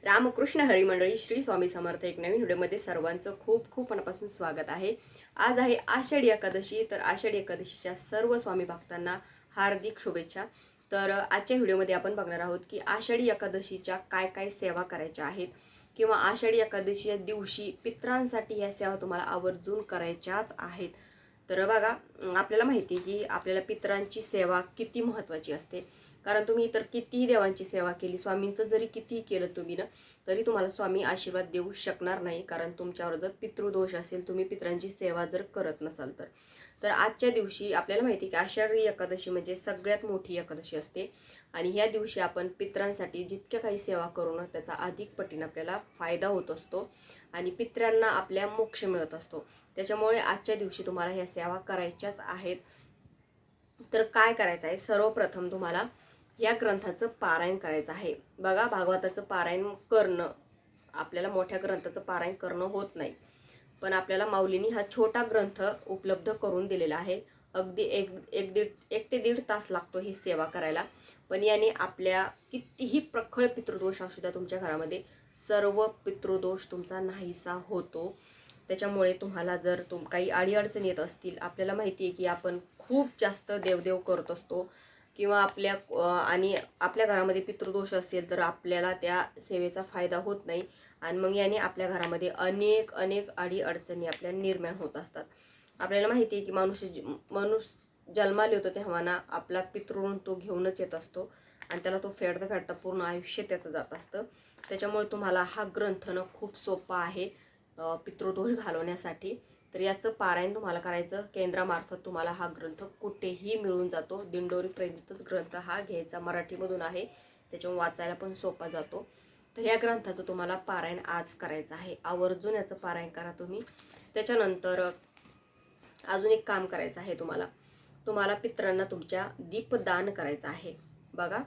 रामकृष्ण हरी मंडळी, श्री स्वामी समर्थ. एक नवीन व्हिडिओमध्ये सर्वांचं खूप खूप मनापासून स्वागत आहे. आज आहे आषाढी एकादशी. तर आषाढी एकादशीच्या सर्व स्वामी भक्तांना हार्दिक शुभेच्छा. तर आजच्या व्हिडिओमध्ये आपण बघणार आहोत की आषाढी एकादशीच्या काय काय सेवा करायच्या आहेत किंवा आषाढी एकादशीच्या दिवशी पितरांसाठी या सेवा तुम्हाला आवर्जून करायच्याच आहेत. तर बघा, आपल्याला माहिती आहे की आपल्याला पितरांची सेवा किती महत्त्वाची असते. कारण तुम्ही इतर कितीही देवांची सेवा केली, स्वामींचं जरी कितीही केलं तुम्ही ना, तरी तुम्हाला स्वामी आशीर्वाद देऊ शकणार नाही. कारण तुमच्यावर जर पितृदोष असेल, तुम्ही पितरांची सेवा जर करत नसाल तर. तर आजच्या दिवशी आपल्याला माहिती आहे की आषाढी एकादशी म्हणजे सगळ्यात मोठी एकादशी असते. आणि ह्या दिवशी आपण पितरांसाठी जितक्या काही सेवा करू ना, त्याचा अधिक पटीने आपल्याला फायदा होत असतो आणि पितरांना आपल्या मोक्ष मिळत असतो. त्याच्यामुळे आजच्या दिवशी तुम्हाला ह्या सेवा करायच्याच आहेत. तर काय करायचं आहे, सर्वप्रथम तुम्हाला या ग्रंथाचं पारायण करायचं आहे. बघा, भागवताचं पारायण करणं, आपल्याला मोठ्या ग्रंथाचं पारायण करणं होत नाही, पण आपल्याला माऊलींनी हा छोटा ग्रंथ उपलब्ध करून दिलेला आहे. अगदी एक ते दीड तास लागतो ही सेवा करायला. पण याने आपल्या कितीही प्रखळ पितृदोष असू द्या तुमच्या घरामध्ये, सर्व पितृदोष तुमचा नाहीसा होतो. त्याच्यामुळे तुम्हाला जर काही अडीअडचणी येत असतील, आपल्याला माहिती आहे की आपण खूप जास्त देवदेव करत असतो किंवा आणि आपल्या घरामध्ये पितृदोष असेल तर आपल्याला त्या सेवेचा फायदा होत नाही आणि मग याने आपल्या घरामध्ये अनेक अनेक अडीअडचणी आपल्या निर्माण होत असतात. आपल्याला माहिती आहे की माणूस जन्माला येतो तेव्हा ना आपला पितृ तो घेऊनच येत असतो आणि त्याला तो फेडता फेडता पूर्ण आयुष्य त्याचं जात असतं. त्याच्यामुळे तुम्हाला हा ग्रंथ ना खूप सोपा आहे पितृदोष घालवण्यासाठी. तर याचं पारायण तुम्हाला करायचं. केंद्रामार्फत तुम्हाला हा ग्रंथ कुठेही मिळून जातो. दिंडोरीपर्यंत ग्रंथ हा घ्यायचा, मराठीमधून आहे, त्याच्यामुळे वाचायला पण सोपा जातो. तर या ग्रंथाचं तुम्हाला पारायण आज करायचं आहे. आवर्जून याचं पारायण करा तुम्ही. त्याच्यानंतर अजून एक काम करायचं आहे तुम्हाला पितरांना तुमच्या दीपदान करायचं आहे. बघा,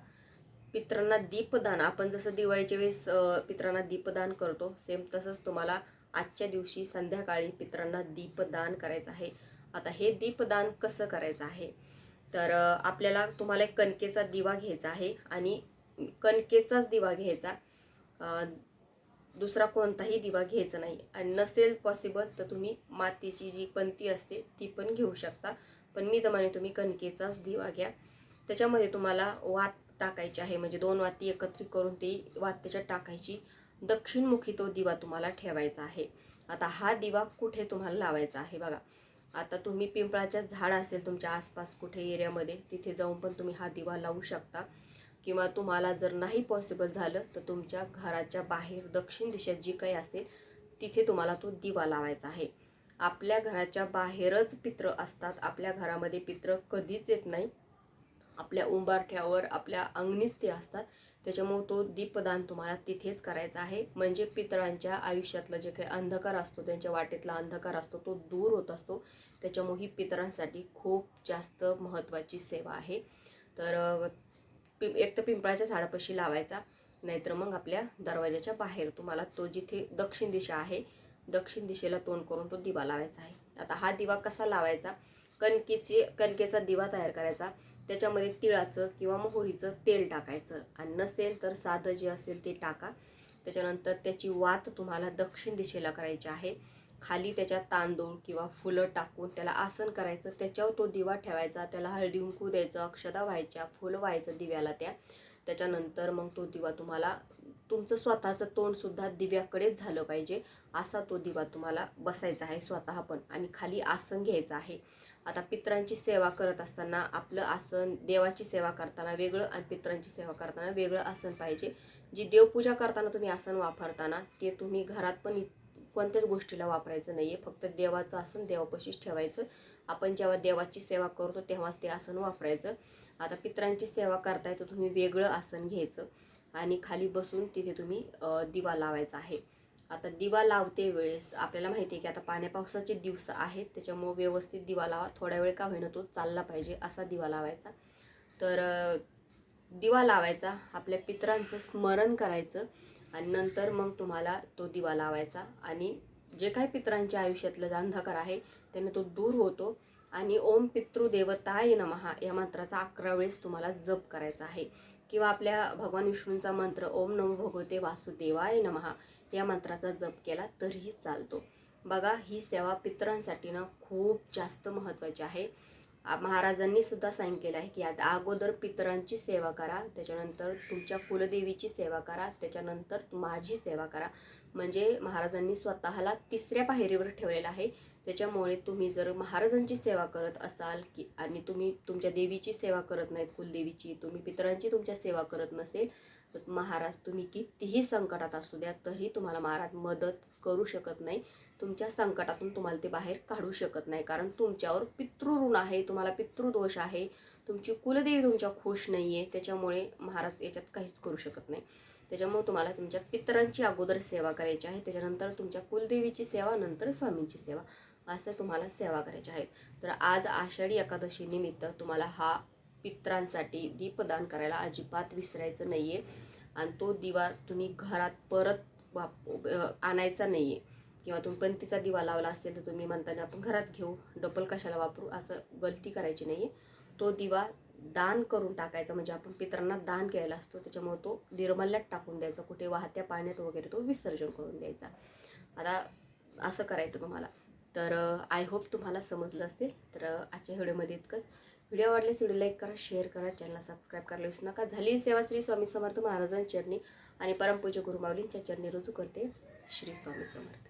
पितरांना दीपदान आपण जसं दिवाळीच्या वेळेस पितरांना दीपदान करतो, सेम तसंच तुम्हाला आजच्या दिवशी संध्याकाळी पितरांना दीपदान करायचं आहे. आता हे दीपदान कसं करायचं आहे, तर तुम्हाला एक कणकेचा दिवा घ्यायचा आहे आणि कणकेचाच दिवा घ्यायचा, दुसरा कोणताही दिवा घ्यायचा नाही. आणि नसेल पॉसिबल तर तुम्ही मातीची जी पणती असते ती पण घेऊ शकता, पण मी तर म्हणे तुम्ही कणकेचाच दिवा घ्या. त्याच्यामध्ये तुम्हाला वात टाकायची आहे, म्हणजे 2 वाती एकत्रित करून ती वात त्याच्यात टाकायची. दक्षिणमुखी तो दिवा तुम्हाला ठेवायचा आहे. आता हा दिवा कुठे तुम्हाला लावायचा आहे बघा, आता तुम्ही पिंपळाच्या झाड असेल तुमच्या आसपास कुठे एरियामध्ये, तिथे जाऊन पण तुम्ही हा दिवा लावू शकता. किंवा तुम्हाला जर नाही पॉसिबल झालं तर तुमच्या घराच्या बाहेर दक्षिण दिशेत जी काही असेल तिथे तुम्हाला तो दिवा लावायचा आहे. आपल्या घराच्या बाहेरच पित्र असतात, आपल्या घरामध्ये पित्र कधीच येत नाही. आपल्या उंबरठ्यावर, आपल्या अंगणीच ते असतात. त्याच्यामुळे तो दीपदान तुम्हाला तिथेच करायचा आहे. म्हणजे पितरांच्या आयुष्यातलं जे काही अंधकार असतो, त्यांच्या वाटेतला अंधकार असतो, तो दूर होत असतो. त्याच्यामुळे ही पितरांसाठी खूप जास्त महत्त्वाची सेवा आहे. तर एक तर पिंपळाच्या झाडापाशी लावायचा, नाहीतर मग आपल्या दरवाजाच्या बाहेर तुम्हाला तो जिथे दक्षिण दिशा आहे, दक्षिण दिशेला तोंड करून तो दिवा लावायचा आहे. आता हा दिवा कसा लावायचा, कणकेचा दिवा तयार करायचा, त्याच्यामध्ये तिळाचं किंवा मोहरीचं तेल टाकायचं आणि नसेल तर साधं जे असेल ते टाका. त्याच्यानंतर त्याची वात तुम्हाला दक्षिण दिशेला करायची आहे. खाली त्याच्यात तांदूळ किंवा फुलं टाकून त्याला आसन करायचं, त्याच्यावर तो दिवा ठेवायचा, त्याला हळदी कुंकू द्यायचं, अक्षता व्हायच्या, फुलं व्हायचं दिव्याला त्याच्यानंतर मग तो दिवा तुम्हाला, तुमचं स्वतःचं तोंड सुद्धा दिव्याकडेच झालं पाहिजे असा तो दिवा तुम्हाला बसायचा आहे स्वतः पण, आणि खाली आसन घ्यायचं आहे. आता पितरांची सेवा करत असताना आपलं आसन, देवाची सेवा करताना वेगळं आणि पितरांची सेवा करताना वेगळं आसन पाहिजे. जी देवपूजा करताना तुम्ही आसन वापरताना ते तुम्ही घरात पण कोणत्याच गोष्टीला वापरायचं नाहीये. फक्त देवाचं आसन देवापाशीच ठेवायचं. आपण जेव्हा देवाची सेवा करतो तेव्हाच ते आसन वापरायचं. आता पितरांची सेवा करताय तर तुम्ही वेगळं आसन घ्यायचं आणि खाली बसून तिथे तुम्ही दिवा लावायचा आहे. आता दिवा लावते वेळेस आपल्याला माहिती आहे की आता पाण्या पावसाचे दिवस आहेत, त्याच्यामुळे व्यवस्थित दिवा लावा. थोड्या वेळ का होईना तो चालला पाहिजे असा दिवा लावायचा. तर दिवा लावायचा, आपल्या पितरांचं स्मरण करायचं आणि नंतर मग तुम्हाला तो दिवा लावायचा. आणि जे काही पितरांच्या आयुष्यातलं अंधकार आहे त्याने तो दूर होतो. आणि ओम पितृदेवताय नमः या मंत्राचा 11 वेळेस तुम्हाला जप करायचा आहे. किंवा आपल्या भगवान विष्णूंचा मंत्र ओम नमो भगवते वासुदेवाय नमः या मंत्राचा जप केला तरीही चालतो. बघा, ही सेवा पितरांसाठी ना खूप जास्त महत्त्वाची आहे. महाराजांनी सुद्धा सांगितलेलं आहे की आता अगोदर पितरांची सेवा करा, त्याच्यानंतर तुमच्या कुलदेवीची सेवा करा, त्याच्यानंतर माझी सेवा करा. म्हणजे महाराजांनी स्वतःला तिसऱ्या पायरीवर ठेवलेलं आहे. त्याच्यामुळे तुम्ही जर महाराजांची सेवा करत असाल की आणि तुम्ही तुमच्या देवीची सेवा करत नाहीत, कुलदेवीची, तुम्ही पितरांची तुमच्या सेवा करत नसेल, तर महाराज तुम्ही कितीही संकटात असू द्या तरी तुम्हाला महाराज मदत करू शकत नाही. तुमच्या संकटातून तुम्हाला ते बाहेर काढू शकत नाही, कारण तुमच्यावर पितृऋण आहे, तुम्हाला पितृदोष आहे, तुमची कुलदेवी तुमच्या खुश नाही आहे. त्याच्यामुळे महाराज याच्यात काहीच करू शकत नाही. त्याच्यामुळे तुम्हाला तुमच्या पितरांची अगोदर सेवा करायची आहे, त्याच्यानंतर तुमच्या कुलदेवीची सेवा, नंतर स्वामींची सेवा, असं तुम्हाला सेवा करायची आहे. तर आज आषाढी एकादशी निमित्त तुम्हाला हा पितरांसाठी दीपदान करायला अजिबात विसरायचं नाही आहे. आणि तो दिवा तुम्ही घरात परत आणायचा नाही आहे. किंवा तुम्ही पंतीचा दिवा लावला असेल तर तुम्ही म्हणताना आपण घरात घेऊ, डबल कशाला वापरू, असं गलती करायची नाही आहे. तो दिवा दान करून टाकायचा, म्हणजे आपण पितरांना दान केलेला असतो, त्याच्यामुळे तो निर्मल्यात टाकून द्यायचा, कुठे वाहत्या पाण्यात वगैरे तो विसर्जन करून द्यायचा. आता असं करायचं तुम्हाला. तर आय होप तुम्हाला समजलं असेल. तर आजच्या व्हिडिओमध्ये इतकंच. व्हिडिओ आवडल्यास व्हिडिओ लाईक करा, शेअर करा, चॅनलला सबस्क्राईब करायला विसरू नका. झालेली सेवा श्री स्वामी समर्थ महाराजांच्या चरणी आणि परमपूज्य गुरुमाऊलींच्या चरणी रुजू करते. श्री स्वामी समर्थ.